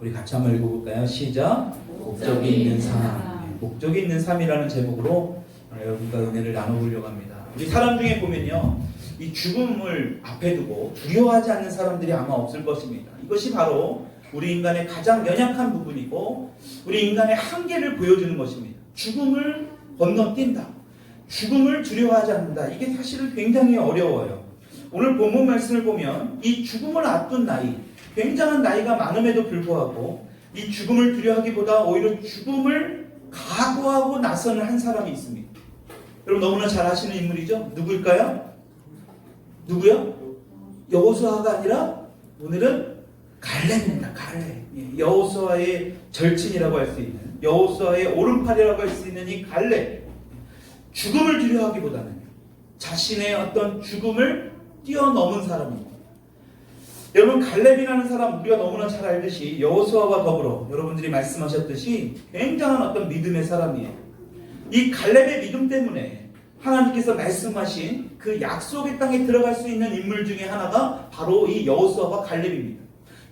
우리 같이 한번 읽어볼까요? 시작. 목적이 있는 삶. 목적이 있는 삶이라는 제목으로 여러분과 은혜를 나눠보려고 합니다. 우리 사람 중에 보면요, 이 죽음을 앞에 두고 두려워하지 않는 사람들이 아마 없을 것입니다. 이것이 바로 우리 인간의 가장 연약한 부분이고 우리 인간의 한계를 보여주는 것입니다. 죽음을 건너뛴다, 죽음을 두려워하지 않는다. 이게 사실은 굉장히 어려워요. 오늘 본문 말씀을 보면 이 죽음을 앞둔 나이, 굉장한 나이가 많음에도 불구하고 이 죽음을 두려워하기보다 오히려 죽음을 각오하고 나서는 한 사람이 있습니다. 여러분 너무나 잘 아시는 인물이죠? 누구일까요? 누구요? 여호수아가 아니라 오늘은 갈렙입니다. 갈렙. 여호수아의 절친이라고 할 수 있는, 여호수아의 오른팔이라고 할 수 있는 이 갈렙. 죽음을 두려워하기보다는 자신의 어떤 죽음을 뛰어넘은 사람입니다. 여러분 갈렙이라는 사람 우리가 너무나 잘 알듯이 여호수아와 더불어 여러분들이 말씀하셨듯이 굉장한 어떤 믿음의 사람이에요. 이 갈렙의 믿음 때문에 하나님께서 말씀하신 그 약속의 땅에 들어갈 수 있는 인물 중에 하나가 바로 이 여호수아와 갈렙입니다.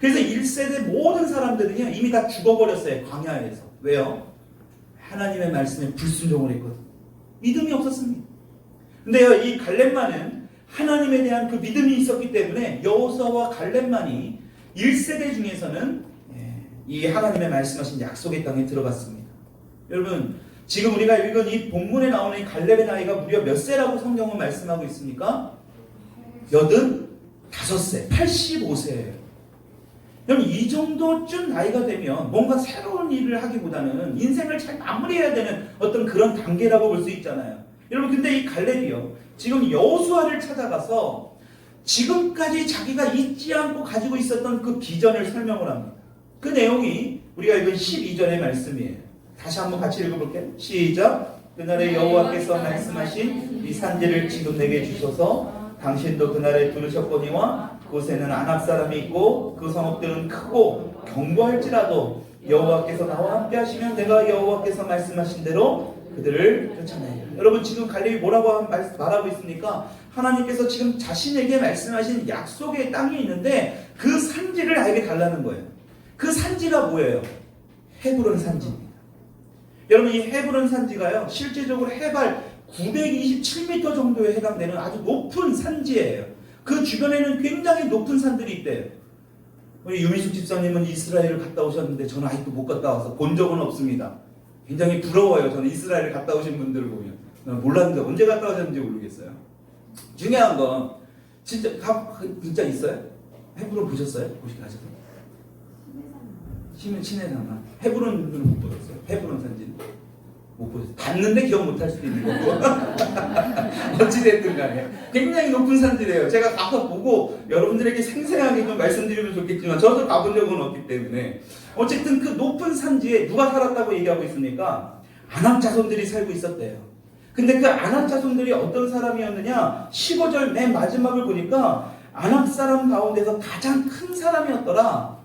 그래서 1세대 모든 사람들은요 이미 다 죽어버렸어요. 광야에서. 왜요? 하나님의 말씀에 불순종을 했거든요. 믿음이 없었습니다. 근데요 이 갈렙만은 하나님에 대한 그 믿음이 있었기 때문에 여호수아와 갈렙만이 1세대 중에서는 이 하나님의 말씀하신 약속의 땅에 들어갔습니다. 여러분 지금 우리가 읽은 이 본문에 나오는 이 갈렙의 나이가 무려 몇 세라고 성경은 말씀하고 있습니까? 85세, 85세예요. 여러분 이 정도쯤 나이가 되면 뭔가 새로운 일을 하기보다는 인생을 잘 마무리해야 되는 어떤 그런 단계라고 볼 수 있잖아요. 여러분 근데 이 갈렙이요 지금 여호수아를 찾아가서 지금까지 자기가 잊지 않고 가지고 있었던 그 비전을 설명을 합니다. 그 내용이 우리가 읽은 12절의 말씀이에요. 다시 한번 같이 읽어볼게요. 시작. 그날에 여호와께서 말씀하신 이 산지를 지금 내게 주소서. 당신도 그날에 들으셨거니와 그곳에는 아낙 사람이 있고 그 성읍들은 크고 견고할지라도 여호와께서 나와 함께 하시면 내가 여호와께서 말씀하신 대로 그들을 쫓아내요. 여러분 지금 갈렙이 뭐라고 말하고 있습니까? 하나님께서 지금 자신에게 말씀하신 약속의 땅이 있는데 그 산지를 나에게 달라는 거예요. 그 산지가 뭐예요? 헤브론 산지입니다. 여러분 이 헤브론 산지가요 실제적으로 해발 927m 정도에 해당되는 아주 높은 산지예요. 그 주변에는 굉장히 높은 산들이 있대요. 우리 유민숙 집사님은 이스라엘을 갔다 오셨는데 저는 아직도 못 갔다 와서 본 적은 없습니다. 굉장히 부러워요. 저는 이스라엘을 갔다 오신 분들을 보면. 몰랐는데 언제 갔다 오셨는지 모르겠어요. 중요한 건 진짜 있어요? 헤브론 보셨어요? 보시 가셔서. 신해산만. 헤브론은 못 보셨어요? 헤브론 산지는 못 보셨어요. 봤는데 기억 못할 수도 있는 거고. 어찌됐든 간에 굉장히 높은 산지래요. 제가 가서 보고 여러분들에게 생생하게 좀 말씀드리면 좋겠지만 저도 가본 적은 없기 때문에 어쨌든 그 높은 산지에 누가 살았다고 얘기하고 있습니까? 아낙 자손들이 살고 있었대요. 근데 그 아낙 자손들이 어떤 사람이었느냐? 15절 맨 마지막을 보니까 아낙 사람 가운데서 가장 큰 사람이었더라.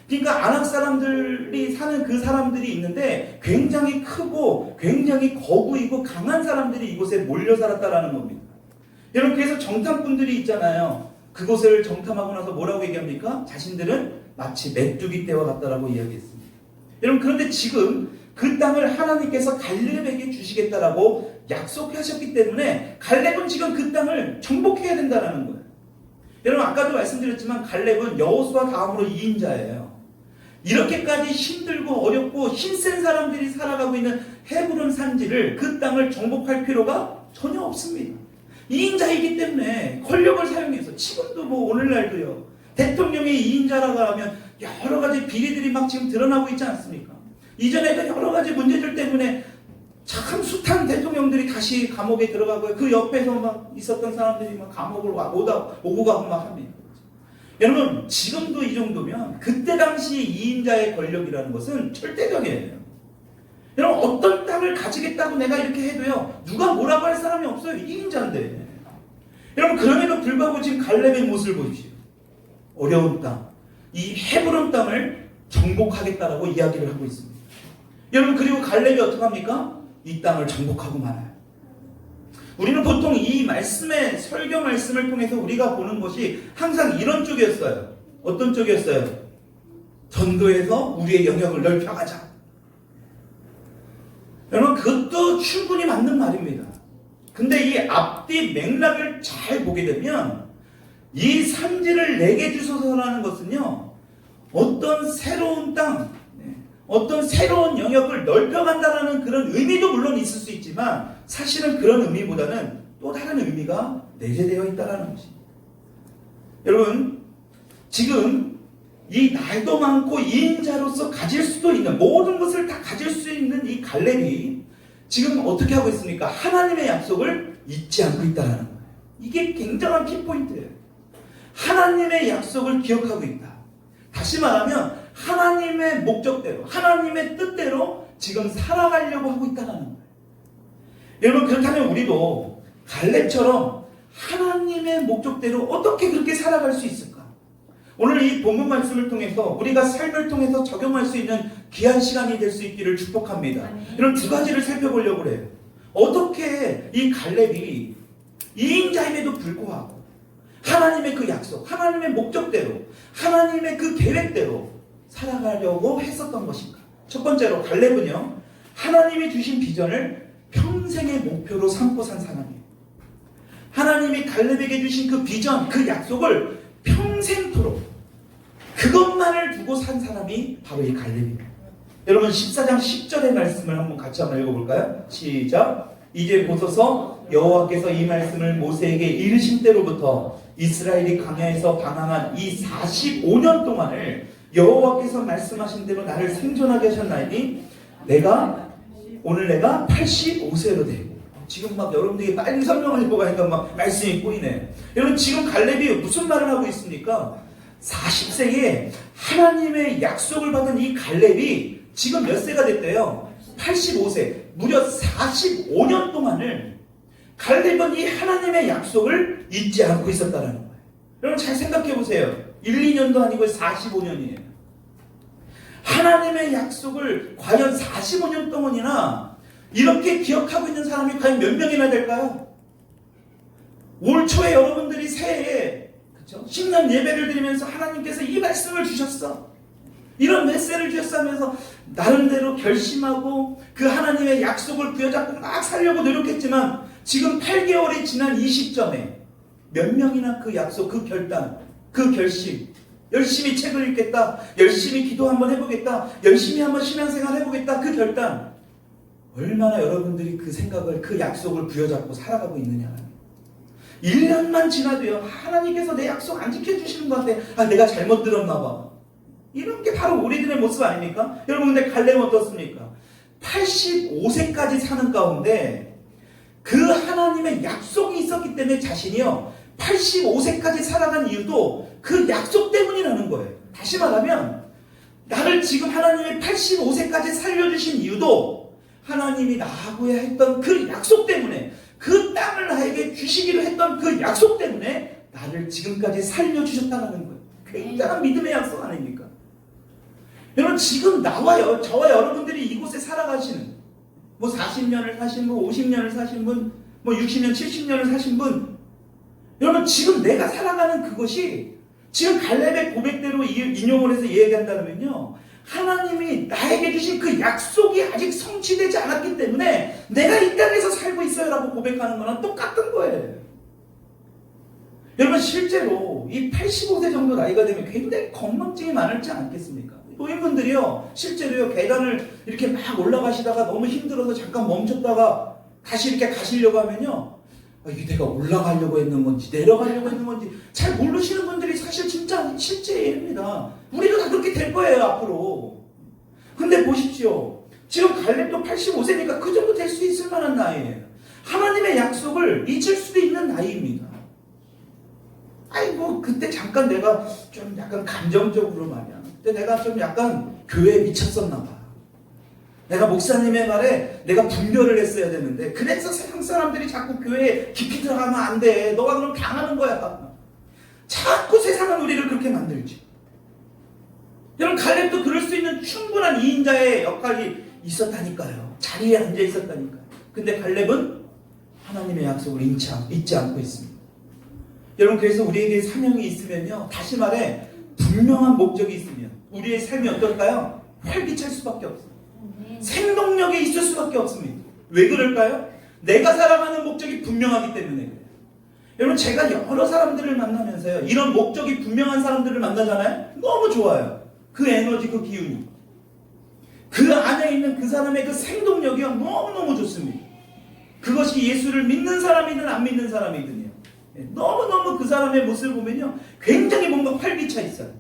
그러니까 아낙 사람들이 사는 그 사람들이 있는데 굉장히 크고 굉장히 거구이고 강한 사람들이 이곳에 몰려 살았다라는 겁니다. 여러분 그래서 정탐꾼들이 있잖아요. 그곳을 정탐하고 나서 뭐라고 얘기합니까? 자신들은 마치 메뚜기 떼와 같다라고 이야기했습니다. 여러분 그런데 지금 그 땅을 하나님께서 갈렙에게 주시겠다라고 약속하셨기 때문에 갈렙은 지금 그 땅을 정복해야 된다는 거예요. 여러분 아까도 말씀드렸지만 갈렙은 여호수아 다음으로 2인자예요. 이렇게까지 힘들고 어렵고 힘센 사람들이 살아가고 있는 헤브론 산지를 그 땅을 정복할 필요가 전혀 없습니다. 2인자이기 때문에 권력을 사용해서 지금도 뭐 오늘날도요 대통령이 2인자라고 하면 여러 가지 비리들이 막 지금 드러나고 있지 않습니까? 이전에도 여러 가지 문제들 때문에 참 숱한 대통령들이 다시 감옥에 들어가고 그 옆에서 막 있었던 사람들이 막 감옥을 오고 가고 막 합니다. 여러분 지금도 이 정도면 그때 당시 2인자의 권력이라는 것은 절대적이에요. 여러분 어떤 땅을 가지겠다고 내가 이렇게 해도요 누가 뭐라고 할 사람이 없어요. 2인자인데. 여러분 그럼에도 불구하고 지금 갈렙의 모습을 보십시오. 어려운 땅, 이 헤브론 땅을 정복하겠다라고 이야기를 하고 있습니다. 여러분 그리고 갈렙이 어떻게 합니까? 이 땅을 정복하고 말아요. 우리는 보통 이 말씀의 설교 말씀을 통해서 우리가 보는 것이 항상 이런 쪽이었어요. 어떤 쪽이었어요? 전도해서 우리의 영역을 넓혀가자. 여러분, 그것도 충분히 맞는 말입니다. 근데 이 앞뒤 맥락을 잘 보게 되면 이 산지를 내게 주소서라는 것은요, 어떤 새로운 땅, 어떤 새로운 영역을 넓혀간다는 그런 의미도 물론 있을 수 있지만 사실은 그런 의미보다는 또 다른 의미가 내재되어 있다는 것입니다. 여러분, 지금 이 나이도 많고 이인자로서 가질 수도 있는 모든 것을 다 가질 수 있는 이 갈렙이 지금 어떻게 하고 있습니까? 하나님의 약속을 잊지 않고 있다는 거예요. 이게 굉장한 키포인트예요. 하나님의 약속을 기억하고 있다. 다시 말하면 하나님의 목적대로, 하나님의 뜻대로 지금 살아가려고 하고 있다는 거예요. 여러분, 그렇다면 우리도 갈렙처럼 하나님의 목적대로 어떻게 그렇게 살아갈 수 있을까? 오늘 이 본문 말씀을 통해서 우리가 삶을 통해서 적용할 수 있는 귀한 시간이 될 수 있기를 축복합니다. 이런 두 가지를 살펴보려고 해요. 어떻게 이 갈렙이 이인자임에도 불구하고 하나님의 그 약속, 하나님의 목적대로, 하나님의 그 계획대로 살아가려고 했었던 것인가? 첫 번째로 갈렙은요, 하나님이 주신 비전을 평생의 목표로 삼고 산 사람이에요. 하나님이 갈렙에게 주신 그 비전, 그 약속을 평생토록 그것만을 두고 산 사람이 바로 이 갈렙입니다. 여러분, 14장 10절의 말씀을 한번 같이 한번 읽어볼까요? 시작. 이제 보소서 여호와께서 이 말씀을 모세에게 이르신 때로부터 이스라엘이 광야에서 방황한 이 45년 동안을 여호와께서 말씀하신 대로 나를 생존하게 하셨나이니 오늘 내가 85세로 되고, 지금 막 여러분들이 빨리 설명하려고 하니까 막 말씀이 꼬이네. 여러분, 지금 갈렙이 무슨 말을 하고 있습니까? 40세에 하나님의 약속을 받은 이 갈렙이 지금 몇 세가 됐대요? 85세. 무려 45년 동안을 갈렙은 이 하나님의 약속을 잊지 않고 있었다는 거예요. 여러분, 잘 생각해 보세요. 1, 2년도 아니고 45년이에요. 하나님의 약속을 과연 45년 동안이나 이렇게 기억하고 있는 사람이 과연 몇 명이나 될까요? 올 초에 여러분들이 새해에, 그렇죠? 신년 예배를 드리면서 하나님께서 이 말씀을 주셨어, 이런 메시지를 주셨어 하면서 나름대로 결심하고 그 하나님의 약속을 부여잡고 막 살려고 노력했지만 지금 8개월이 지난 이 시점에 몇 명이나 그 약속, 그 결단, 그 결심, 열심히 책을 읽겠다, 열심히 기도 한번 해보겠다, 열심히 한번 신앙생활 해보겠다, 그 결단, 얼마나 여러분들이 그 생각을, 그 약속을 부여잡고 살아가고 있느냐. 1년만 지나도요, 하나님께서 내 약속 안 지켜주시는 것 같아. 내가 잘못 들었나 봐. 이런 게 바로 우리들의 모습 아닙니까? 여러분, 근데 갈렙은 어떻습니까? 85세까지 사는 가운데 그 하나님의 약속이 있었기 때문에 자신이요, 85세까지 살아간 이유도 그 약속 때문이라는 거예요. 다시 말하면 나를 지금 하나님이 85세까지 살려주신 이유도 하나님이 나하고 했던 그 약속 때문에, 그 땅을 나에게 주시기로 했던 그 약속 때문에 나를 지금까지 살려주셨다는 거예요. 굉장한 믿음의 약속 아닙니까? 여러분, 지금 나와요, 저와 여러분들이 이곳에 살아가시는, 뭐 40년을 사신 분, 50년을 사신 분, 뭐 60년, 70년을 사신 분, 여러분, 지금 내가 살아가는 그것이 지금 갈렙의 고백대로 인용을 해서 얘기한다면요, 하나님이 나에게 주신 그 약속이 아직 성취되지 않았기 때문에 내가 이 땅에서 살고 있어요 라고 고백하는 거랑 똑같은 거예요. 여러분, 실제로 이 85세 정도 나이가 되면 굉장히 건망증이 많을지 않겠습니까? 노인분들이요, 실제로요, 계단을 이렇게 막 올라가시다가 너무 힘들어서 잠깐 멈췄다가 다시 이렇게 가시려고 하면요, 이게 내가 올라가려고 했는 건지 내려가려고 했는 건지 잘 모르시는 분들이 사실 진짜 실제입니다. 우리도 다 그렇게 될 거예요, 앞으로. 근데 보십시오, 지금 갈렙도 85세니까 그 정도 될 수 있을 만한 나이예요. 하나님의 약속을 잊을 수도 있는 나이입니다. 아이고, 그때 잠깐 내가 좀 약간 감정적으로 말이야, 그때 내가 좀 약간 교회에 미쳤었나 봐. 내가 목사님의 말에 내가 분별을 했어야 되는데, 그래서 세상 사람들이 자꾸 교회에 깊이 들어가면 안 돼, 너가 그럼 당하는 거야. 자꾸 세상은 우리를 그렇게 만들지. 여러분, 갈렙도 그럴 수 있는 충분한 이인자의 역할이 있었다니까요. 자리에 앉아 있었다니까요. 근데 갈렙은 하나님의 약속을 잊지 않고 있습니다. 여러분, 그래서 우리에게 사명이 있으면요, 다시 말해 분명한 목적이 있으면, 우리의 삶이 어떨까요? 활기찰 수밖에 없어요. 생동력이 있을 수밖에 없습니다. 왜 그럴까요? 내가 살아가는 목적이 분명하기 때문에 그래요. 여러분, 제가 여러 사람들을 만나면서요, 이런 목적이 분명한 사람들을 만나잖아요. 너무 좋아요. 그 에너지, 그 기운이, 그 안에 있는 그 사람의 그 생동력이 너무너무 좋습니다. 그것이 예수를 믿는 사람이든 안 믿는 사람이든요, 너무너무 그 사람의 모습을 보면요, 굉장히 뭔가 활기차 있어요.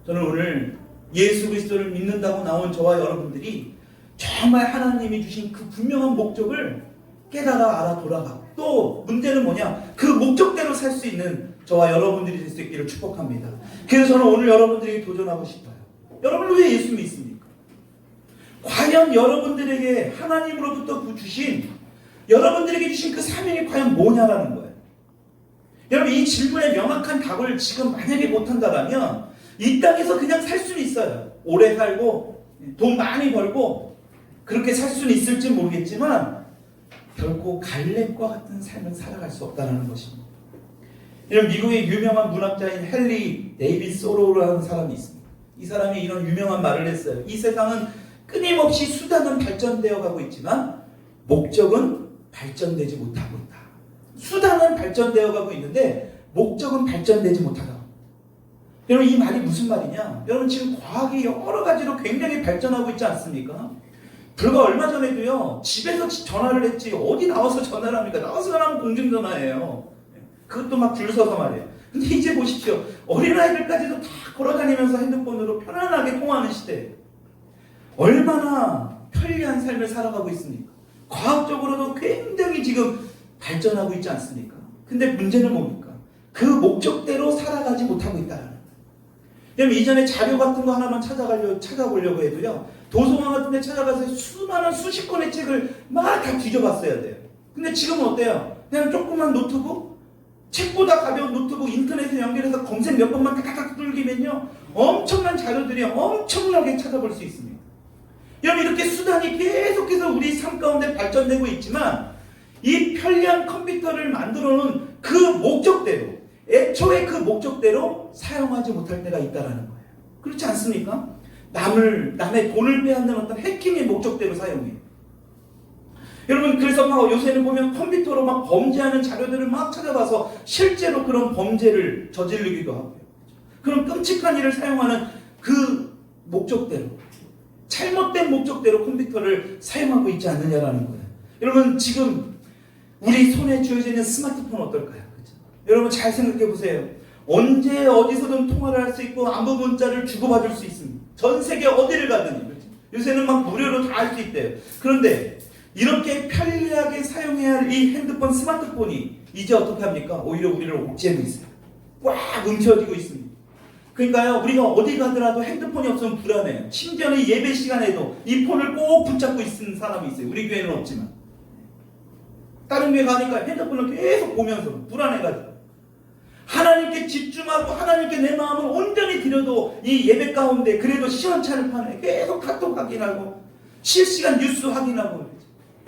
저는 오늘 예수 그리스도를 믿는다고 나온 저와 여러분들이 정말 하나님이 주신 그 분명한 목적을 깨달아 알아 돌아가고, 또 문제는 뭐냐, 그 목적대로 살 수 있는 저와 여러분들이 될 수 있기를 축복합니다. 그래서 저는 오늘 여러분들에게 도전하고 싶어요. 여러분, 왜 예수 믿습니까? 과연 여러분들에게 하나님으로부터 주신, 여러분들에게 주신 그 사명이 과연 뭐냐라는 거예요. 여러분, 이 질문에 명확한 답을 지금 만약에 못한다면 이 땅에서 그냥 살 수는 있어요. 오래 살고 돈 많이 벌고 그렇게 살 수는 있을지 모르겠지만 결코 갈렙과 같은 삶을 살아갈 수 없다는 것입니다. 이런 미국의 유명한 문학자인 헨리 데이비드 소로우라는 사람이 있습니다. 이 사람이 이런 유명한 말을 했어요. 이 세상은 끊임없이 수단은 발전되어 가고 있지만 목적은 발전되지 못하고 있다. 수단은 발전되어 가고 있는데 목적은 발전되지 못하다. 여러분, 이 말이 무슨 말이냐? 여러분, 지금 과학이 여러 가지로 굉장히 발전하고 있지 않습니까? 불과 얼마 전에도요, 집에서 전화를 했지 어디 나와서 전화를 합니까? 나와서 전화하면 공중전화예요. 그것도 막 줄 서서 말이에요. 근데 이제 보십시오. 어린아이들까지도 다 걸어다니면서 핸드폰으로 편안하게 통화하는 시대예요. 얼마나 편리한 삶을 살아가고 있습니까? 과학적으로도 굉장히 지금 발전하고 있지 않습니까? 근데 문제는 뭡니까? 그 목적대로 살아가지 못하고 있다는 거예요. 여러분, 이전에 자료 같은 거 하나만 찾아보려고 해도요, 도서관 같은 데 찾아가서 수많은 수십 권의 책을 막 다 뒤져봤어야 돼요. 근데 지금은 어때요? 그냥 조그만 노트북, 책보다 가벼운 노트북 인터넷에 연결해서 검색 몇 번만 탁탁탁 뚫기면요, 엄청난 자료들이 엄청나게 찾아볼 수 있습니다. 여러분, 이렇게 수단이 계속해서 우리 삶 가운데 발전되고 있지만 이 편리한 컴퓨터를 만들어 놓은 그 목적대로, 애초에 그 목적대로 사용하지 못할 때가 있다는 거예요. 그렇지 않습니까? 남의 돈을 빼앗는 어떤 해킹의 목적대로 사용해요. 여러분, 그래서 막 요새는 보면 컴퓨터로 막 범죄하는 자료들을 막 찾아봐서 실제로 그런 범죄를 저지르기도 하고요. 그런 끔찍한 일을 사용하는 그 목적대로, 잘못된 목적대로 컴퓨터를 사용하고 있지 않느냐라는 거예요. 여러분, 지금 우리 손에 쥐어져 있는 스마트폰 어떨까요? 그렇죠? 여러분, 잘 생각해 보세요. 언제 어디서든 통화를 할 수 있고 안부 문자를 주고받을 수 있습니다. 전 세계 어디를 가든지. 그렇죠? 요새는 막 무료로 다 할 수 있대요. 그런데 이렇게 편리하게 사용해야 할 이 핸드폰, 스마트폰이 이제 어떻게 합니까? 오히려 우리를 옥죄고 있어요. 꽉 움켜쥐고 있습니다. 그러니까요, 우리가 어디 가더라도 핸드폰이 없으면 불안해요. 심지어는 예배 시간에도 이 폰을 꼭 붙잡고 있는 사람이 있어요. 우리 교회는 없지만. 다른 교회 가니까 핸드폰을 계속 보면서 불안해가지고. 하나님께 집중하고 하나님께 내 마음을 온전히 드려도 이 예배 가운데 그래도 시원찮을 판에 계속 카톡 확인하고 실시간 뉴스 확인하고,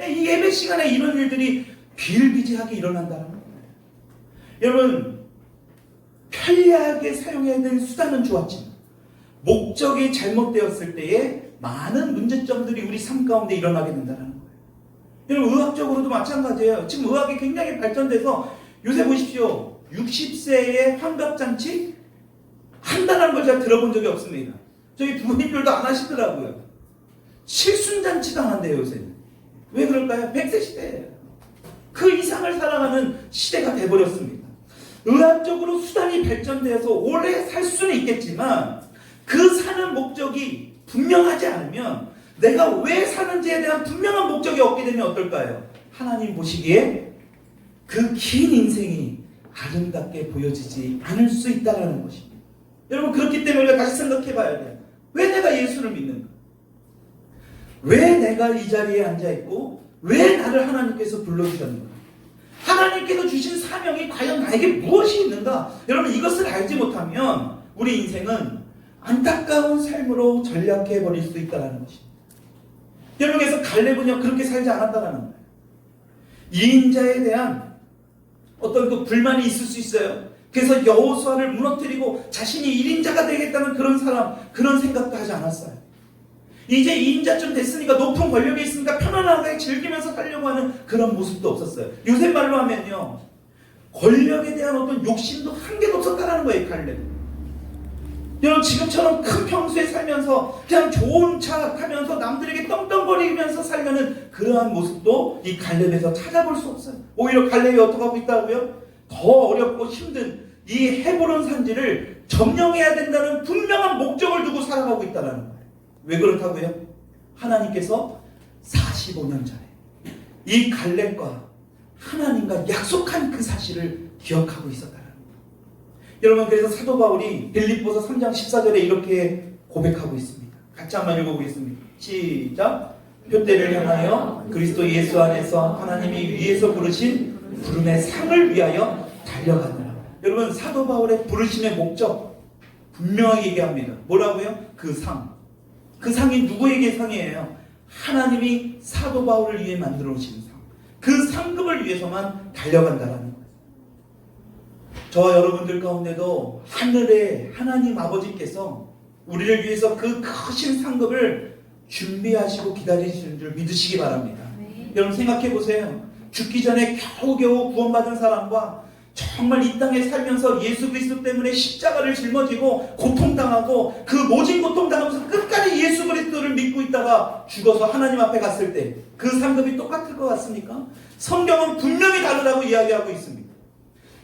이 예배 시간에 이런 일들이 비일비재하게 일어난다는 거예요. 여러분, 편리하게 사용해야 되는 수단은 좋았지만 목적이 잘못되었을 때에 많은 문제점들이 우리 삶 가운데 일어나게 된다는 거예요. 여러분, 의학적으로도 마찬가지예요. 지금 의학이 굉장히 발전돼서 요새 보십시오. 60세의 환갑잔치 한다는 걸 제가 들어본 적이 없습니다. 저희 부모님들도 안 하시더라고요. 칠순잔치도 안 한대요, 요새는. 왜 그럴까요? 100세 시대예요. 그 이상을 살아가는 시대가 돼버렸습니다. 의학적으로 수단이 발전돼서 오래 살 수는 있겠지만 그 사는 목적이 분명하지 않으면, 내가 왜 사는지에 대한 분명한 목적이 없게 되면 어떨까요? 하나님 보시기에 그 긴 인생이 아름답게 보여지지 않을 수 있다는 것입니다. 여러분, 그렇기 때문에 우리가 다시 생각해 봐야 돼요. 왜 내가 예수를 믿는가? 왜 내가 이 자리에 앉아있고 왜 나를 하나님께서 불러주셨는가? 하나님께서 주신 사명이 과연 나에게 무엇이 있는가? 여러분, 이것을 알지 못하면 우리 인생은 안타까운 삶으로 전락해 버릴 수 있다는 것입니다. 여러분, 그래서 갈렙은요, 그렇게 살지 않았다는 거예요. 이인자에 대한 어떤 그 불만이 있을 수 있어요. 그래서 여호수아를 무너뜨리고 자신이 1인자가 되겠다는 그런 사람, 그런 생각도 하지 않았어요. 이제 2인자쯤 됐으니까, 높은 권력이 있으니까 편안하게 즐기면서 살려고 하는 그런 모습도 없었어요. 요새 말로 하면요, 권력에 대한 어떤 욕심도 한 개도 없었다는 거예요, 갈렙. 여러분, 지금처럼 큰 평수에 살면서 그냥 좋은 차 타면서 남들에게 떵떵거리면서 살려는 그러한 모습도 이 갈렙에서 찾아볼 수 없어요. 오히려 갈렙이 어떻게 하고 있다고요? 더 어렵고 힘든 이 헤브론 산지를 점령해야 된다는 분명한 목적을 두고 살아가고 있다는 거예요. 왜 그렇다고요? 하나님께서 45년 전에 이 갈렙과 하나님과 약속한 그 사실을 기억하고 있었다는 거예요. 여러분, 그래서 사도 바울이 빌립보서 3장 14절에 이렇게 고백하고 있습니다. 같이 한번 읽어보겠습니다. 시작. 표대를 향하여 그리스도 예수 안에서 하나님이 위에서 부르신 부름의 상을 위하여 달려가느라. 여러분, 사도 바울의 부르심의 목적 분명하게 얘기합니다. 뭐라고요? 그 상. 그 상이 누구에게 상이에요? 하나님이 사도 바울을 위해 만들어 오신 상. 그 상급을 위해서만 달려간다라는 거예요. 저와 여러분들 가운데도 하늘의 하나님 아버지께서 우리를 위해서 그 크신 상급을 준비하시고 기다리시는 줄 믿으시기 바랍니다. 여러분, 생각해 보세요. 죽기 전에 겨우겨우 구원받은 사람과 정말 이 땅에 살면서 예수 그리스도 때문에 십자가를 짊어지고 고통당하고 그 모진 고통당하면서 끝까지 예수 그리스도를 믿고 있다가 죽어서 하나님 앞에 갔을 때 그 상급이 똑같을 것 같습니까? 성경은 분명히 다르다고 이야기하고 있습니다.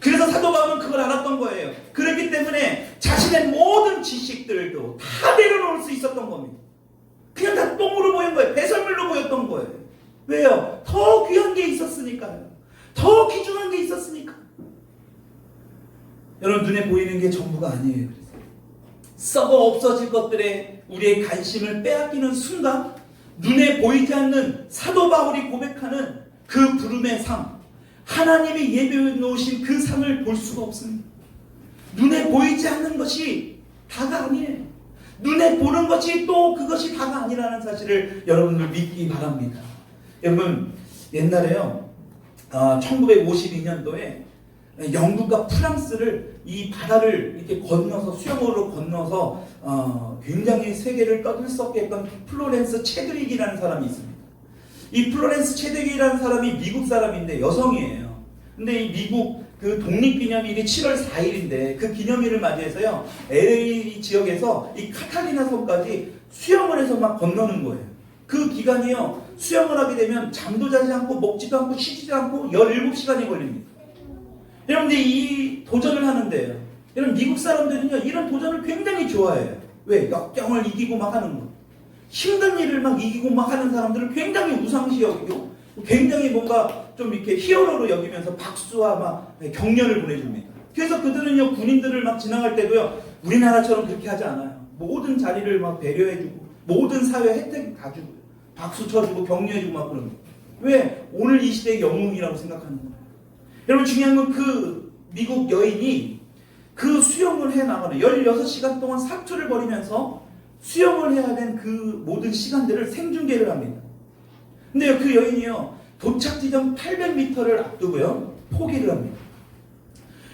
그래서 사도 바울은 그걸 알았던 거예요. 그렇기 때문에 자신의 모든 지식들도 다 내려놓을 수 있었던 겁니다. 그냥 다 똥으로 보인 거예요. 배설물로 보였던 거예요. 왜요? 더 귀한 게 있었으니까요. 더 귀중한 게 있었으니까. 여러분, 눈에 보이는 게 전부가 아니에요. 그래서 썩어 없어질 것들에 우리의 관심을 빼앗기는 순간 눈에 보이지 않는 사도 바울이 고백하는 그 부름의 상, 하나님이 예비해 놓으신 그 상을 볼 수가 없습니다. 눈에 보이지 않는 것이 다가 아니에요. 눈에 보는 것이 또 그것이 다가 아니라는 사실을 여러분들 믿기 바랍니다. 여러분, 옛날에요, 1952년도에 영국과 프랑스를 이 바다를 이렇게 건너서, 수영으로 건너서 굉장히 세계를 떠들썩게 했던 플로렌스 체드윅이라는 사람이 있습니다. 이 플로렌스 체드윅이라는 사람이 미국 사람인데 여성이에요. 근데 이 미국 그 독립기념일이 7월 4일인데 그 기념일을 맞이해서요, LA 지역에서 이 카탈리나 섬까지 수영을 해서 막 건너는 거예요. 그 기간이요, 수영을 하게 되면 잠도 자지 않고 먹지도 않고 쉬지도 않고 17시간이 걸립니다. 여러분들, 이 도전을 하는데요, 여러분, 미국 사람들은요 이런 도전을 굉장히 좋아해요. 왜? 역경을 이기고 막 하는 거, 힘든 일을 막 이기고 막 하는 사람들을 굉장히 우상시 여기고 굉장히 뭔가 좀 이렇게 히어로로 여기면서 박수와 막 격려를 보내줍니다. 그래서 그들은요, 군인들을 막 지나갈 때도요, 우리나라처럼 그렇게 하지 않아요. 모든 자리를 막 배려해주고 모든 사회 혜택 다 주고 박수 쳐주고 격려해주고 막 그런 거예요. 왜? 오늘 이 시대의 영웅이라고 생각하는 거예요. 여러분, 중요한 건 그 미국 여인이 그 수영을 해 나가는 16시간 동안 사투를 벌이면서 수영을 해야 된 그 모든 시간들을 생중계를 합니다. 근데 그 여인이요, 도착 지점 800m를 앞두고요, 포기를 합니다.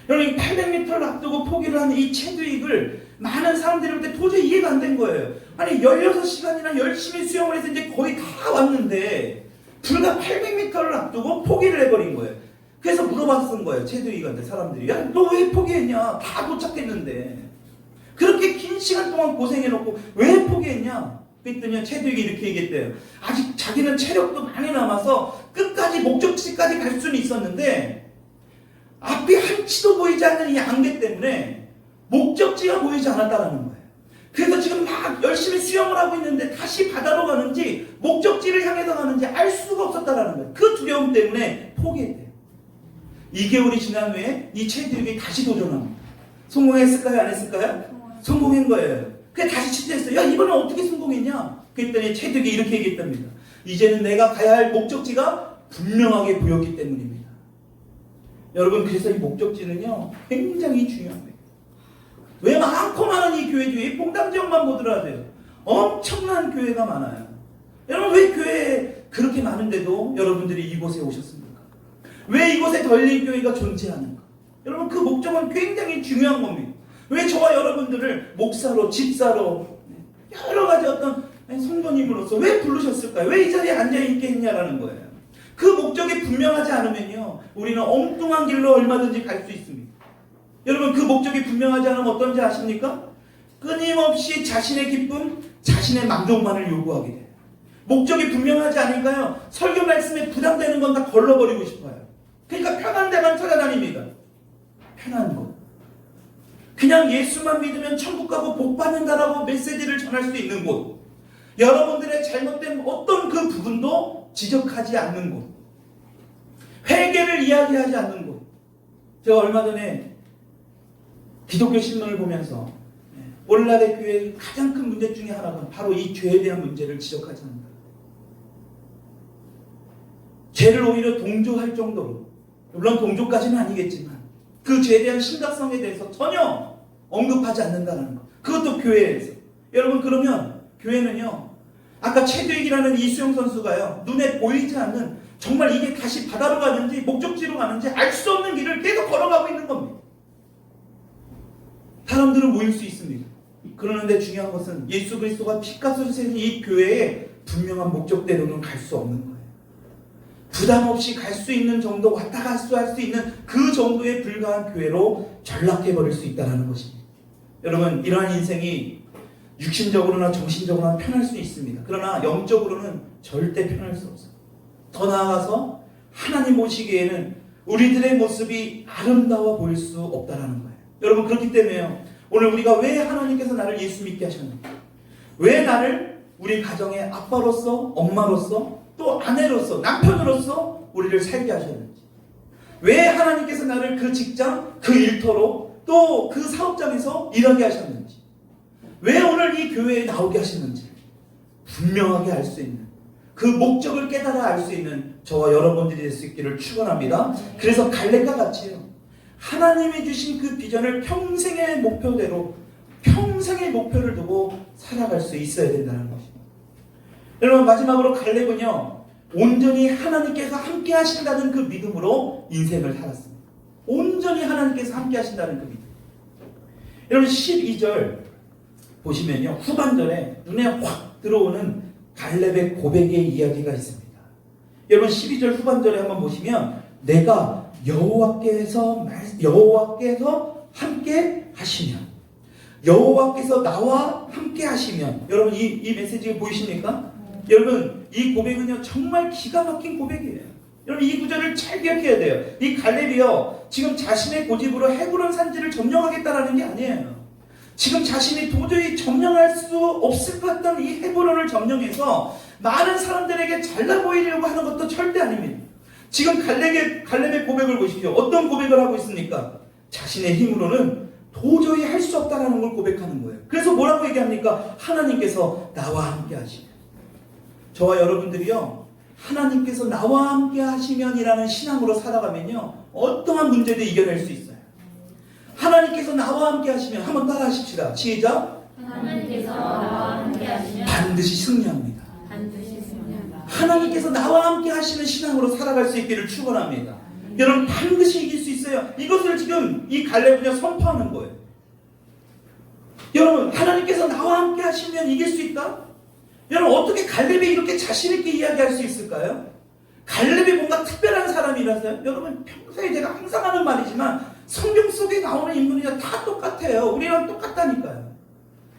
여러분, 800m를 앞두고 포기를 하는 이 체드윅을 많은 사람들이 볼 때 도저히 이해가 안 된 거예요. 아니, 16시간이나 열심히 수영을 해서 이제 거의 다 왔는데 불과 800m를 앞두고 포기를 해버린 거예요. 그래서 물어봤던 거예요, 체드윅한테 사람들이. 야, 너 왜 포기했냐? 다 도착했는데. 그렇게 긴 시간 동안 고생해놓고 왜 포기했냐? 그랬더니 체드윅이 이렇게 얘기했대요. 아직 자기는 체력도 많이 남아서 끝까지 목적지까지 갈 수는 있었는데 앞이 한치도 보이지 않는 이 안개 때문에 목적지가 보이지 않았다는 거예요. 그래서 지금 막 열심히 수영을 하고 있는데 다시 바다로 가는지 목적지를 향해서 가는지 알 수가 없었다는 거예요. 그 두려움 때문에 포기했대요. 2개월이 지난 후에 이 체드윅이 다시 도전합니다. 성공했을까요? 안 했을까요? 성공한 거예요. 그래서 다시 취재했어요. 야, 이번엔 어떻게 성공했냐? 그랬더니 체드윅이 이렇게 얘기했답니다. 이제는 내가 가야 할 목적지가 분명하게 보였기 때문입니다. 여러분, 그래서 이 목적지는요, 굉장히 중요합니다. 왜 많고 많은 이 교회 중에 봉담 지역만 보더라도요, 엄청난 교회가 많아요. 여러분, 왜 교회에 그렇게 많은데도 여러분들이 이곳에 오셨습니까? 왜 이곳에 덜린 교회가 존재하는가? 여러분 그 목적은 굉장히 중요한 겁니다. 왜 저와 여러분들을 목사로, 집사로, 여러 가지 어떤 성도님으로서 왜 부르셨을까요? 왜 이 자리에 앉아있게 했냐라는 거예요. 그 목적이 분명하지 않으면요, 우리는 엉뚱한 길로 얼마든지 갈 수 있습니다. 여러분 그 목적이 분명하지 않으면 어떤지 아십니까? 끊임없이 자신의 기쁨, 자신의 만족만을 요구하게 돼요. 목적이 분명하지 않으니까요, 설교 말씀에 부담되는 건 다 걸러버리고 싶어요. 그러니까 편한 데만 찾아다닙니다. 편한 거. 그냥 예수만 믿으면 천국 가고 복 받는다라고 메시지를 전할 수 있는 곳. 여러분들의 잘못된 어떤 그 부분도 지적하지 않는 곳. 회개를 이야기하지 않는 곳. 제가 얼마 전에 기독교 신문을 보면서 오늘날의 교회의 가장 큰 문제 중에 하나가 바로 이 죄에 대한 문제를 지적하지 않는다. 죄를 오히려 동조할 정도로, 물론 동조까지는 아니겠지만 그 죄에 대한 심각성에 대해서 전혀 언급하지 않는다는 것. 그것도 교회에서. 여러분 그러면 교회는요, 아까 최두익이라는 이수영 선수가요, 눈에 보이지 않는, 정말 이게 다시 바다로 가는지 목적지로 가는지 알 수 없는 길을 계속 걸어가고 있는 겁니다. 사람들은 모일 수 있습니다. 그러는데 중요한 것은 예수 그리스도가 피값을 세운 이 교회의 분명한 목적대로는 갈 수 없는 거예요. 부담 없이 갈 수 있는 정도, 왔다 갈 수 있는 그 정도에 불과한 교회로 전락해버릴 수 있다는 것입니다. 여러분 이러한 인생이 육신적으로나 정신적으로나 편할 수 있습니다. 그러나 영적으로는 절대 편할 수 없어요. 더 나아가서 하나님 보시기에는 우리들의 모습이 아름다워 보일 수 없다는 거예요. 여러분 그렇기 때문에요, 오늘 우리가 왜 하나님께서 나를 예수 믿게 하셨는가, 왜 나를 우리 가정의 아빠로서, 엄마로서, 또 아내로서, 남편으로서 우리를 살게 하셨는지, 왜 하나님께서 나를 그 직장, 그 일터로, 또 그 사업장에서 일하게 하셨는지, 왜 오늘 이 교회에 나오게 하셨는지 분명하게 알 수 있는, 그 목적을 깨달아 알 수 있는 저와 여러분들이 될 수 있기를 축원합니다. 그래서 갈렙과 같이요, 하나님이 주신 그 비전을 평생의 목표대로, 평생의 목표를 두고 살아갈 수 있어야 된다는 것입니다. 여러분 마지막으로 갈렙은요, 온전히 하나님께서 함께 하신다는 그 믿음으로 인생을 살았습니다. 온전히 하나님께서 함께 하신다는 그 믿음. 여러분 12절 보시면요, 후반절에 눈에 확 들어오는 갈렙의 고백의 이야기가 있습니다. 여러분 12절 후반절에 한번 보시면, 내가 여호와께서 함께 하시면, 여호와께서 나와 함께 하시면, 여러분 이 메시지 보이십니까? 여러분 이 고백은요 정말 기가 막힌 고백이에요. 여러분 이 구절을 잘 기억해야 돼요. 이 갈렙이요 지금 자신의 고집으로 헤브론 산지를 점령하겠다라는 게 아니에요. 지금 자신이 도저히 점령할 수 없을 것 같던 이 헤브론을 점령해서 많은 사람들에게 잘나 보이려고 하는 것도 절대 아닙니다. 지금 갈렙의 고백을 보십시오. 어떤 고백을 하고 있습니까? 자신의 힘으로는 도저히 할 수 없다는 걸 고백하는 거예요. 그래서 뭐라고 얘기합니까? 하나님께서 나와 함께 하시면. 저와 여러분들이요, 하나님께서 나와 함께 하시면이라는 신앙으로 살아가면요, 어떠한 문제도 이겨낼 수 있어요. 하나님께서 나와 함께 하시면, 한번 따라 하십시다. 시작. 하나님께서 나와 함께 하시면 반드시 승리합니다. 반드시 승리한다. 하나님께서 나와 함께 하시는 신앙으로 살아갈 수 있기를 축원합니다. 여러분 반드시 이길 수 있어요. 이것을 지금 이 갈렙은요 선포하는 거예요. 여러분 하나님께서 나와 함께 하시면 이길 수 있다? 여러분 어떻게 갈렙이 이렇게 자신 있게 이야기할 수 있을까요? 갈렙이 뭔가 특별한 사람이라서요? 여러분 평소에 제가 항상 하는 말이지만 성경 속에 나오는 인물이랑 다 똑같아요. 우리랑 똑같다니까요.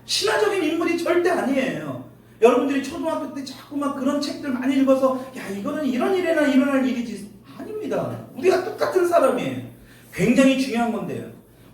신화적인 인물이 절대 아니에요. 여러분들이 초등학교 때 자꾸만 그런 책들 많이 읽어서 야 이거는 이런 일에나 일어날 일이지. 아닙니다. 우리가 똑같은 사람이에요. 굉장히 중요한 건데요.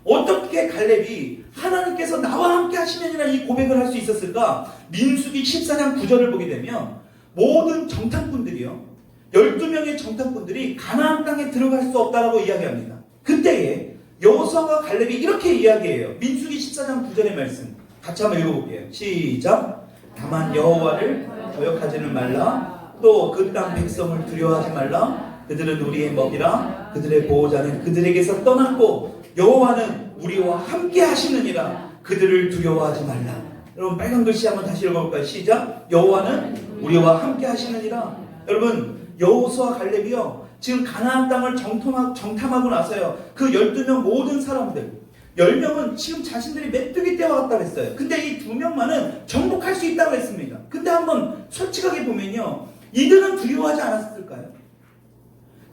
어떻게 갈렙이 하나님께서 나와 함께 하시면이라는 이 고백을 할 수 있었을까? 민수기 14장 9절을 보게 되면 모든 정탐꾼들이요, 12명의 정탐꾼들이 가나안 땅에 들어갈 수 없다라고 이야기합니다. 그때에 여호수아와 갈렙이 이렇게 이야기해요. 민수기 14장 9절의 말씀 같이 한번 읽어볼게요. 시작. 다만 여호와를 거역하지는 말라. 또 그 땅 백성을 두려워하지 말라. 그들은 우리의 먹이라. 그들의 보호자는 그들에게서 떠났고 여호와는 우리와 함께 하시느니라. 그들을 두려워하지 말라. 여러분 빨간 글씨 한번 다시 읽어볼까요? 시작. 여호와는 우리와 함께 하시느니라. 여러분 여호수아 갈렙이요 지금 가나안 땅을 정탐하고 나서요. 그 12명 모든 사람들 10명은 지금 자신들이 메뚜기 떼와 같다고 했어요. 근데 이 2명만은 정복할 수 있다고 했습니다. 근데 한번 솔직하게 보면요. 이들은 두려워하지 않았을까요?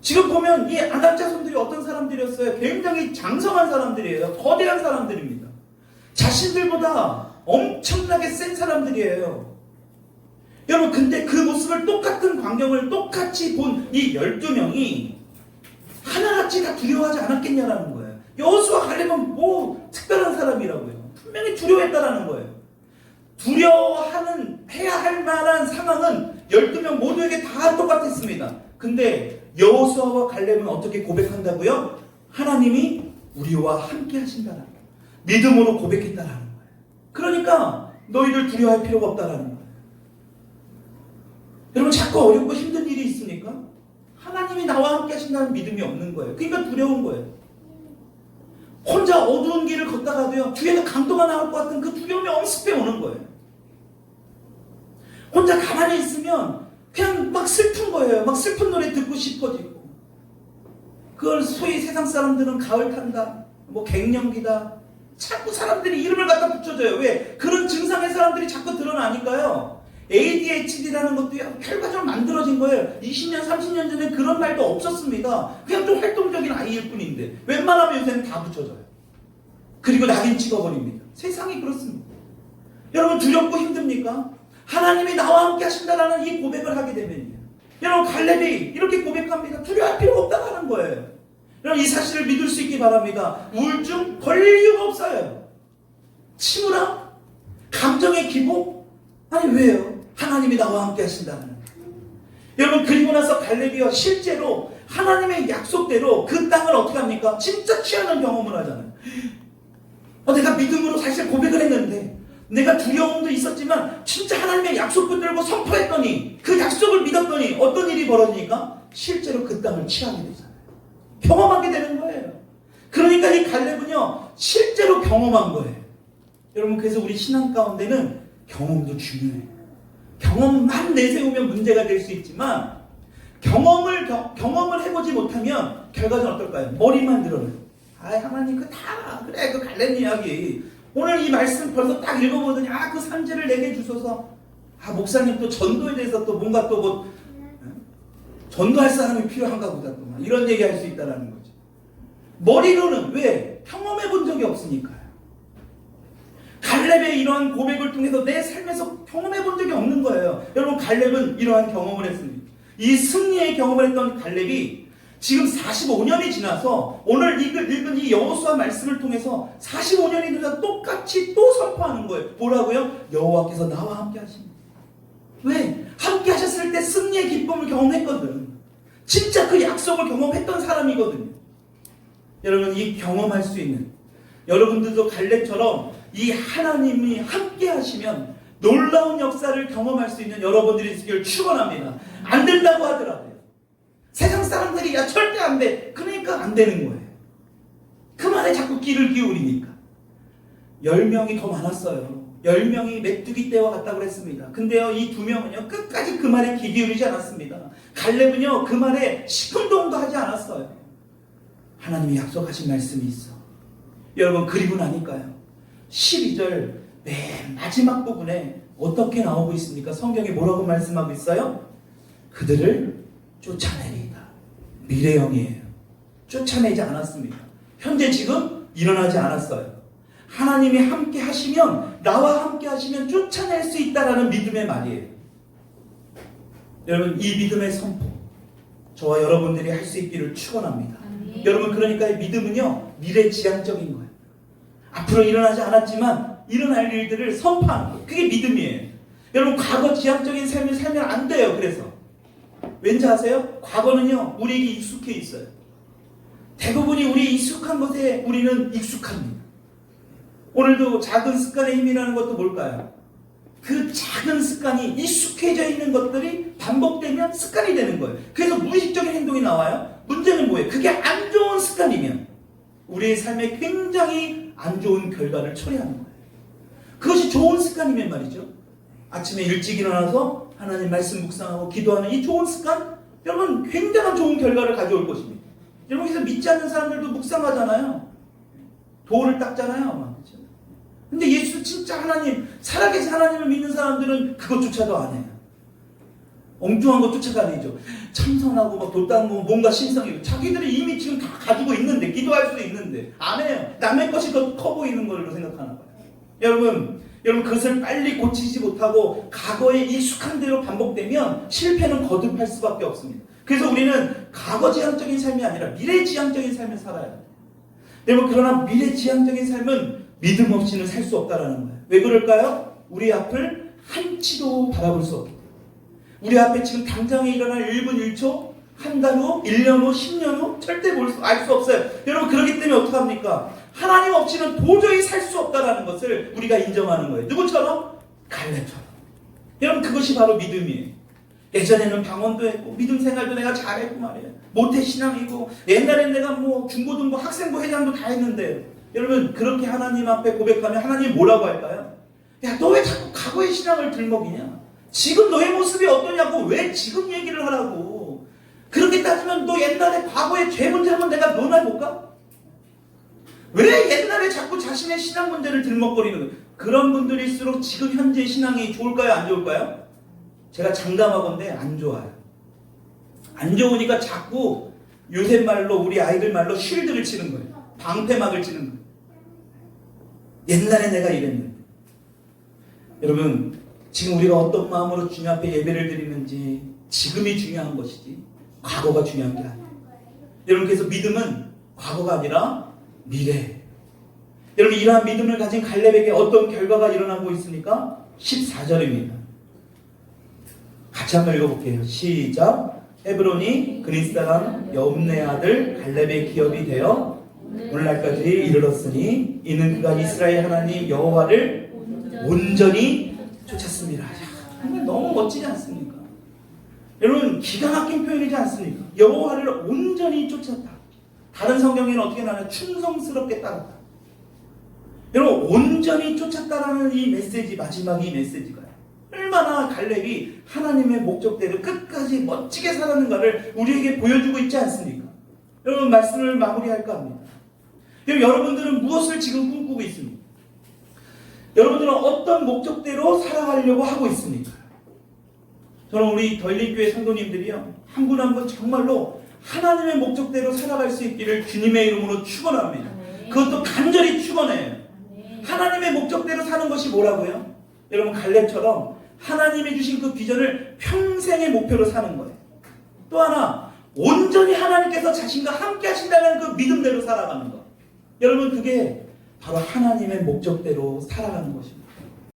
지금 보면 이 아낙 자손들이 어떤 사람들이었어요? 굉장히 장성한 사람들이에요. 거대한 사람들입니다. 자신들보다 엄청나게 센 사람들이에요. 여러분 근데 그 모습을 똑같은 광경을 똑같이 본 이 12명이 하나같이 다 두려워하지 않았겠냐라는 거예요. 여호수아 갈렙은 뭐 특별한 사람이라고요. 분명히 두려워했다라는 거예요. 해야 할 만한 상황은 12명 모두에게 다 똑같았습니다. 근데 여호수아와 갈렙은 어떻게 고백한다고요? 하나님이 우리와 함께 하신다라는 거예요. 믿음으로 고백했다라는 거예요. 그러니까 너희들 두려워할 필요가 없다라는 거예요. 여러분 자꾸 어렵고 힘든 일이 있으니까 하나님이 나와 함께 하신다는 믿음이 없는 거예요. 그러니까 두려운 거예요. 혼자 어두운 길을 걷다가도요 뒤에서 강도가 나올 것 같은 그 두려움이 엄습해 오는 거예요. 혼자 가만히 있으면 그냥 막 슬픈 거예요. 막 슬픈 노래 듣고 싶어지고. 그걸 소위 세상 사람들은 가을 탄다, 뭐 갱년기다. 자꾸 사람들이 이름을 갖다 붙여줘요. 왜? 그런 증상의 사람들이 자꾸 드러나니까요. ADHD라는 것도 결과적으로 만들어진 거예요. 20년, 30년 전에 그런 말도 없었습니다. 그냥 좀 활동적인 아이일 뿐인데 웬만하면 요새는 다 붙여져요. 그리고 낙인 찍어버립니다. 세상이 그렇습니다. 여러분 두렵고 힘듭니까? 하나님이 나와 함께 하신다라는 이 고백을 하게 되면요. 여러분 갈렙이 이렇게 고백합니다. 두려워할 필요가 없다고 하는 거예요. 여러분 이 사실을 믿을 수 있기 바랍니다. 우울증 걸릴 이유가 없어요. 침울함? 감정의 기복? 아니 왜요? 하나님이 나와 함께 하신다는 거예요. 여러분 그리고 나서 갈렙이요 실제로 하나님의 약속대로 그 땅을 어떻게 합니까? 진짜 취하는 경험을 하잖아요. 내가 믿음으로 사실 고백을 했는데 내가 두려움도 있었지만 진짜 하나님의 약속 붙들고 선포했더니 그 약속을 믿었더니 어떤 일이 벌어지니까 실제로 그 땅을 취하게 되잖아요. 경험하게 되는 거예요. 그러니까 이 갈렙은요 실제로 경험한 거예요. 여러분 그래서 우리 신앙 가운데는 경험도 중요해요. 경험만 내세우면 문제가 될 수 있지만 경험을 해보지 못하면 결과는 어떨까요? 머리만 들어요. 하나님 그래 그 갈렙 이야기 오늘 이 말씀 벌써 딱 읽어보더니 그 산지를 내게 주소서. 목사님 또 전도에 대해서 또 뭔가 또 뭐 전도할 사람이 필요한가 보다 또 이런 얘기 할 수 있다라는 거죠. 머리로는 왜? 경험해 본 적이 없으니까요. 갈렙의 이러한 고백을 통해서 내 삶에서 경험해 본 적이 없는 거예요. 여러분 갈렙은 이러한 경험을 했습니다. 이 승리의 경험을 했던 갈렙이 지금 45년이 지나서 오늘 읽은 이 여호수아 말씀을 통해서 45년이 지나서 똑같이 또 선포하는 거예요. 뭐라고요? 여호와께서 나와 함께 하십니다. 왜? 함께 하셨을 때 승리의 기쁨을 경험했거든. 진짜 그 약속을 경험했던 사람이거든요. 여러분 이 경험할 수 있는 여러분들도 갈렙처럼 이 하나님이 함께 하시면 놀라운 역사를 경험할 수 있는 여러분들이 있기를 축원합니다. 안 된다고 하더라고요. 세상 사람들이 절대 안 돼. 그러니까 안 되는 거예요. 그 말에 자꾸 귀를 기울이니까. 10명이 더 많았어요. 10명이 메뚜기 떼와 같다고 그랬습니다. 근데요 이 2명은요 끝까지 그 말에 귀 기울이지 않았습니다. 갈렙은요 그 말에 시큰둥도 하지 않았어요. 하나님이 약속하신 말씀이 있어. 여러분 그리고 나니까요 12절 맨 마지막 부분에 어떻게 나오고 있습니까? 성경에 뭐라고 말씀하고 있어요? 그들을 쫓아내리다. 미래형이에요. 쫓아내지 않았습니다. 현재 지금 일어나지 않았어요. 하나님이 함께 하시면 나와 함께 하시면 쫓아낼 수 있다라는 믿음의 말이에요. 여러분 이 믿음의 선포 저와 여러분들이 할 수 있기를 축원합니다. 여러분 그러니까 이 믿음은요 미래지향적인 거예요. 앞으로 일어나지 않았지만 일어날 일들을 선포하는 거예요. 그게 믿음이에요. 여러분 과거 지향적인 삶을 살면 안 돼요. 그래서 왠지 아세요? 과거는요 우리에게 익숙해 있어요. 대부분이 우리 익숙한 것에 우리는 익숙합니다. 오늘도 작은 습관의 힘이라는 것도 뭘까요? 그 작은 습관이 익숙해져 있는 것들이 반복되면 습관이 되는 거예요. 그래서 무의식적인 행동이 나와요. 문제는 뭐예요? 그게 안 좋은 습관이면 우리의 삶에 굉장히 안 좋은 결과를 초래하는 거예요. 그것이 좋은 습관이면 말이죠. 아침에 일찍 일어나서 하나님 말씀 묵상하고 기도하는 이 좋은 습관 여러분 굉장한 좋은 결과를 가져올 것입니다. 여러분 그래서 믿지 않는 사람들도 묵상하잖아요. 돌을 닦잖아요. 그렇죠? 근데 예수 진짜 하나님, 살아계신 하나님을 믿는 사람들은 그것조차도 안 해요. 엉뚱한 것 쫓아다니죠. 참선하고 막 돛담고 뭔가 신성이고 자기들이 이미 지금 다 가지고 있는데, 기도할 수도 있는데 안 해요. 남의 것이 더 커 보이는 걸로 생각하나 봐요. 여러분 그것을 빨리 고치지 못하고 과거에 익숙한 대로 반복되면 실패는 거듭할 수밖에 없습니다. 그래서 우리는 과거지향적인 삶이 아니라 미래지향적인 삶을 살아야 돼요. 여러분 그러나 미래지향적인 삶은 믿음 없이는 살 수 없다라는 거예요. 왜 그럴까요? 우리 앞을 한치도 바라볼 수 없기 때문에. 우리 앞에 지금 당장에 일어날 1분 1초, 한 달 후, 1년 후, 10년 후 절대 알 수 없어요. 여러분 그렇기 때문에 어떡합니까? 하나님 없이는 도저히 살 수 없다는 것을 우리가 인정하는 거예요. 누구처럼? 갈렙처럼. 여러분 그것이 바로 믿음이에요. 예전에는 방언도 했고 믿음 생활도 내가 잘했고 말이에요. 모태신앙이고 옛날엔 내가 뭐 중고등부 학생부 회장도 다 했는데, 여러분 그렇게 하나님 앞에 고백하면 하나님 뭐라고 할까요? 야, 너 왜 자꾸 과거의 신앙을 들먹이냐? 지금 너의 모습이 어떠냐고 왜 지금 얘기를 하라고. 그렇게 따지면 너 옛날에 과거의 죄 문제 한번 내가 논해볼까? 왜 옛날에 자꾸 자신의 신앙 문제를 들먹거리는 거예요? 그런 분들일수록 지금 현재 신앙이 좋을까요? 안 좋을까요? 제가 장담하건대 안 좋아요. 안 좋으니까 자꾸 요새 말로 우리 아이들 말로 쉴드를 치는 거예요. 방패막을 치는 거예요. 옛날에 내가 이랬는데. 여러분 지금 우리가 어떤 마음으로 주님 앞에 예배를 드리는지 지금이 중요한 것이지 과거가 중요한 게 아니에요. 여러분 그래서 믿음은 과거가 아니라 미래. 여러분 이러한 믿음을 가진 갈렙에게 어떤 결과가 일어나고 있습니까? 14절입니다. 같이 한번 읽어볼게요. 시작. 헤브론이 그리스 사람 여읉네 아들 갈렙의 기업이 되어 오늘날까지 이르렀으니 이는 그가 이스라엘 하나님 여호와를 온전히 쫓았습니다. 정말 너무 멋지지 않습니까? 여러분 기가 막힌 표현이지 않습니까? 여호와를 온전히 쫓았다. 다른 성경에는 어떻게 나와요? 충성스럽게 따랐다. 여러분 온전히 쫓았다라는 이 메시지, 마지막 이 메시지가 얼마나 갈렙이 하나님의 목적대로 끝까지 멋지게 살았는가를 우리에게 보여주고 있지 않습니까? 여러분 말씀을 마무리할까 합니다. 여러분들은 무엇을 지금 꿈꾸고 있습니까? 여러분들은 어떤 목적대로 살아가려고 하고 있습니까? 저는 우리 덜림교회 성도님들이요, 한 분 한 분 정말로 하나님의 목적대로 살아갈 수 있기를 주님의 이름으로 축원합니다. 그것도 간절히 축원해요. 하나님의 목적대로 사는 것이 뭐라고요? 여러분 갈렙처럼 하나님이 주신 그 비전을 평생의 목표로 사는 거예요. 또 하나 온전히 하나님께서 자신과 함께 하신다는 그 믿음대로 살아가는 것. 여러분 그게 바로 하나님의 목적대로 살아가는 것입니다.